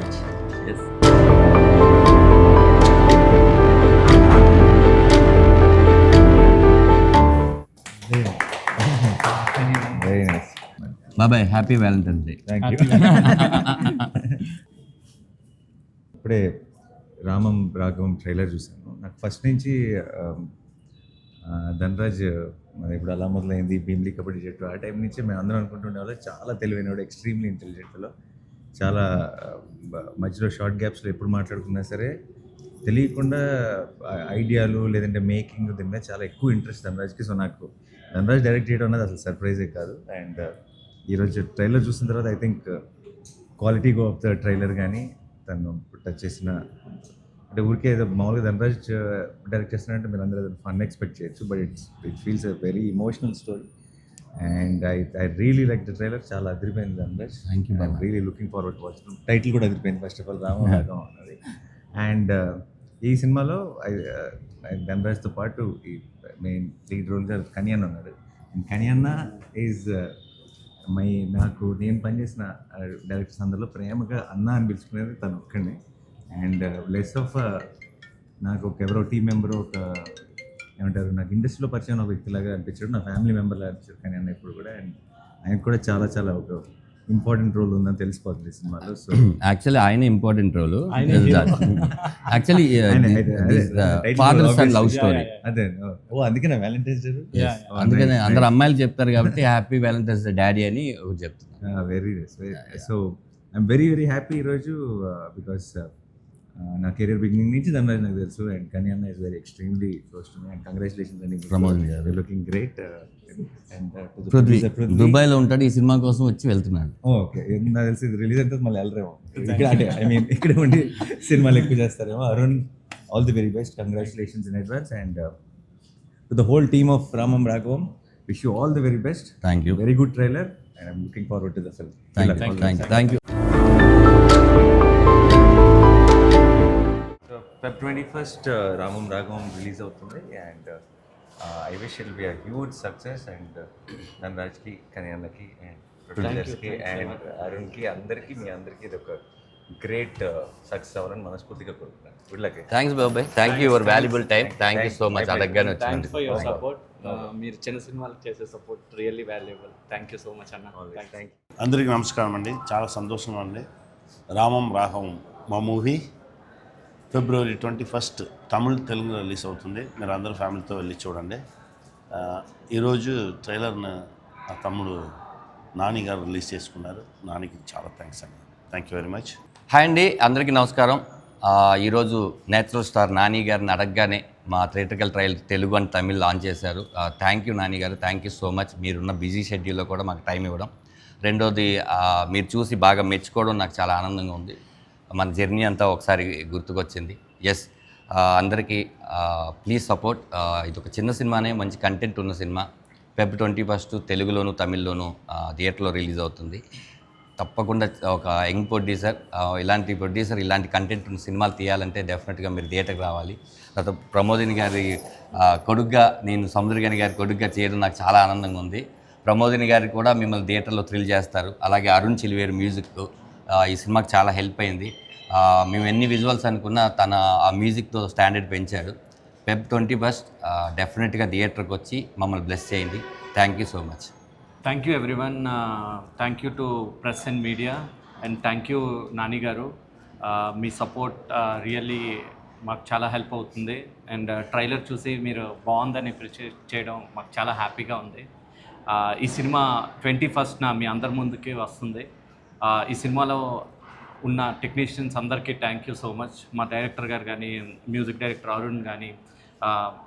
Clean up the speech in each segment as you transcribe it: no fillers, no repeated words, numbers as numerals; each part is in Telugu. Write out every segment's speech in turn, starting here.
మచ్. ఎస్. Very nice. బాబాయ్ happy valentine's day. Thank you. ఇప్పుడే రామం రాఘవం ట్రైలర్ చూశాను. నాకు ఫస్ట్ నుంచి ధనరాజ్ మరి ఇప్పుడు అలా మొదలైంది భీమ్లీ కబడ్డీ జట్టు ఆ టైం నుంచి మేము అందరం అనుకుంటుండే వాళ్ళు చాలా తెలివైనవాడు, ఎక్స్ట్రీమ్లీ ఇంటెలిజెంట్లో చాలా మధ్యలో షార్ట్ గ్యాప్స్లో ఎప్పుడు మాట్లాడుకున్నా సరే తెలియకుండా ఐడియాలు లేదంటే మేకింగ్ దీని మీద చాలా ఎక్కువ ఇంట్రెస్ట్ ధనరాజ్కి. సో నాకు ధనరాజ్ డైరెక్ట్ చేయడం అనేది అసలు సర్ప్రైజే కాదు. అండ్ ఈరోజు ట్రైలర్ చూసిన తర్వాత I think quality of the trailer కానీ తను టచ్ చేసిన అంటే ఊరికే ఏదో మామూలుగా ధనరాజ్ డైరెక్ట్ చేస్తున్నారంటే మీరు అందరూ ఫన్ ఎక్స్పెక్ట్ చేయొచ్చు, but it feels a very emotional story. And I really like the trailer. చాలా అదిరిపోయింది Dhanraj. Thank you. I'm really looking forward to watch. Title కూడా అదిరిపోయింది ఫస్ట్ ఆఫ్ ఆల్, రామరాఘవం అన్నది. అండ్ ఈ సినిమాలో ధనరాజ్తో పాటు ఈ మెయిన్ లీడ్ రోల్గా కనియన్న ఉన్నాడు. కనియన్న ఈజ్ నాకు నేను పనిచేసిన డైరెక్టర్స్ అందరిలో ప్రేమగా అన్న అని పిలుచుకునేది తను ఒక్కడే. అండ్ లెస్ ఆఫ్ నాకు ఎవరో టీం మెంబరు ఒక ఏమంటారు నాకు ఇండస్ట్రీలో పరిచయం ఒక వ్యక్తిలాగా అనిపించాడు, నా ఫ్యామిలీ మెంబర్లా అనిపించాడు కానీ అన్న ఇప్పుడు కూడా. అండ్ ఆయనకు కూడా చాలా చాలా ఒక ఇంపార్టెంట్ రోల్ ఉందని తెలిసిపోతుంది సినిమాలో. సో యాక్చువల్లీ ఆయన important role. Actually father son love story. అదే అందుకే నా వ్యాలంటైన్స్ డే. అందుకనే అందరు అమ్మాయిలు చెప్తారు కాబట్టి హ్యాపీ వ్యాలంటైన్స్ డే డాడీ అని చెప్తున్నారు. Very so I'm very very happy ఈరోజు బికాస్ నా కెరీర్ బిగినింగ్ నుంచి ధనరాజ్ నాకు తెలుసు. అండ్ కని అన్న is very extremely close to me. And congratulations అండి ప్రమోద్ గారు, లుకింగ్ గ్రేట్. దుబాయ్లో ఉంటాడు, ఈ సినిమా కోసం వచ్చి వెళ్తున్నాడు. ఓకే, నాకు తెలిసి ఇది రిలీజ్ అయితే మళ్ళీ వెళ్ళరేమో ఇక్కడ, అంటే ఐ మీన్ ఇక్కడ ఉండి సినిమాలు ఎక్కువ చేస్తారేమో. Arun, all the very best, congratulations in advance. And to the whole team of Ramam Raghavam, wish you all the very best. Thank you. Very good trailer and I'm looking forward to the film. Thank you. Feb 21st Ramam Raghavam release అవుతుంది. And I wish it be a huge success. And ధనరాజ్కి, కనియన్నకి, అండ్ ప్రొడ్యూసర్స్కి, అండ్ అరుణ్కి, అందరికీ మీ అందరికీ ఇది ఒక గ్రేట్ సక్సెస్ అవ్వాలని మనస్ఫూర్తిగా కోరుకుంటున్నాను. Good luck. థ్యాంక్స్ బాబాయ్, thank you your valuable time. Thank you so much అడగగానే థ్యాంక్స్ ఫర్ యువర్ వచ్చినందుకు. సపోర్ట్. మీరు చిన్న సినిమాలకు చేసే support really valuable. Thank you so much అన్న. Thank you. అందరికీ నమస్కారం అండి. చాలా సంతోషంగా ఉంది. రామం రాఘవం మా movie February 21st Tamil, Telugu release అవుతుంది. మీరు అందరూ ఫ్యామిలీతో వెళ్ళి చూడండి. ఈరోజు ట్రైలర్ని నా తమ్ముడు నాని గారు రిలీజ్ చేసుకున్నారు. నానికి చాలా థ్యాంక్స్ అండి. Thank you very much. Hi అండి, అందరికీ నమస్కారం. ఈరోజు నేచురల్ స్టార్ నాని గారిని అడగగానే మా theatrical trial Telugu and Tamil launch చేశారు. థ్యాంక్ యూ నాని గారు, థ్యాంక్ యూ సో మచ్. మీరున్న బిజీ షెడ్యూల్లో కూడా మాకు టైం ఇవ్వడం. రెండోది మీరు చూసి బాగా మెచ్చుకోవడం నాకు చాలా ఆనందంగా ఉంది. మన జర్నీ అంతా ఒకసారి గుర్తుకొచ్చింది. ఎస్, అందరికీ ప్లీజ్ సపోర్ట్. ఇది ఒక చిన్న సినిమానే, మంచి కంటెంట్ ఉన్న సినిమా. Feb 21st తెలుగులోను తమిళ్లోను థియేటర్లో రిలీజ్ అవుతుంది. తప్పకుండా ఒక యంగ్ ప్రొడ్యూసర్, ఇలాంటి ప్రొడ్యూసర్ ఇలాంటి కంటెంట్ ఉన్న సినిమాలు తీయాలంటే డెఫినెట్గా మీరు థియేటర్కి రావాలి. తర్వాత ప్రమోదిని గారి కొడుగ్గా, నేను సముద్రగని గారి కొడుగ్గా చేయడం నాకు చాలా ఆనందంగా ఉంది. ప్రమోదిని గారికి కూడా మిమ్మల్ని థియేటర్లో థ్రిల్ చేస్తారు. అలాగే అరుణ్ చిలివేరు మ్యూజిక్ ఈ సినిమాకి చాలా హెల్ప్ అయింది. మేము ఎన్ని విజువల్స్ అనుకున్నా తన ఆ మ్యూజిక్తో స్టాండర్డ్ పెంచాడు. Feb 21st డెఫినెట్గా థియేటర్కి వచ్చి మమ్మల్ని బ్లెస్ చేయండి. Thank you so much. Thank you everyone. Thank you to press and media. And thank you Nani గారు. మీ సపోర్ట్ రియల్లీ మాకు చాలా హెల్ప్ అవుతుంది. అండ్ ట్రైలర్ చూసి మీరు బాగుందని అప్రిషియేట్ చేయడం మాకు చాలా హ్యాపీగా ఉంది. ఈ సినిమా 21st మీ అందరి ముందుకి వస్తుంది. ఈ సినిమాలో ఉన్న టెక్నీషియన్స్ అందరికీ థ్యాంక్ యూ సో మచ్. మా డైరెక్టర్ గారు కానీ, మ్యూజిక్ డైరెక్టర్ అరుణ్ కానీ,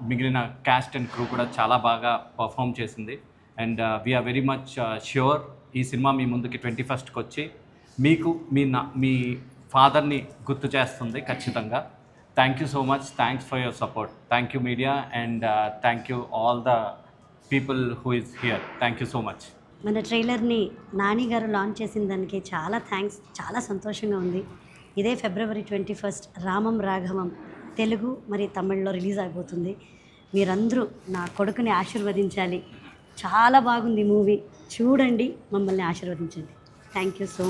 మిగిలిన క్యాస్ట్ అండ్ క్రూ కూడా చాలా బాగా పర్ఫామ్ చేసింది. And we are very much sure ఈ సినిమా మీ ముందుకి 21st వచ్చి మీకు మీ ఫాదర్ని గుర్తు చేస్తుంది ఖచ్చితంగా. Thank you so much. Thanks for your support. Thank you media. And thank you all the people who is here. Thank you so much. మన ట్రైలర్ని నాని గారు లాంచ్ చేసిన దానికి చాలా థ్యాంక్స్. చాలా సంతోషంగా ఉంది. ఇదే February 21st రామం రాఘవం తెలుగు మరి తమిళ్లో రిలీజ్ అయిపోతుంది. మీరందరూ నా కొడుకుని ఆశీర్వదించాలి. చాలా బాగుంది మూవీ, చూడండి, మమ్మల్ని ఆశీర్వదించండి. Thank you so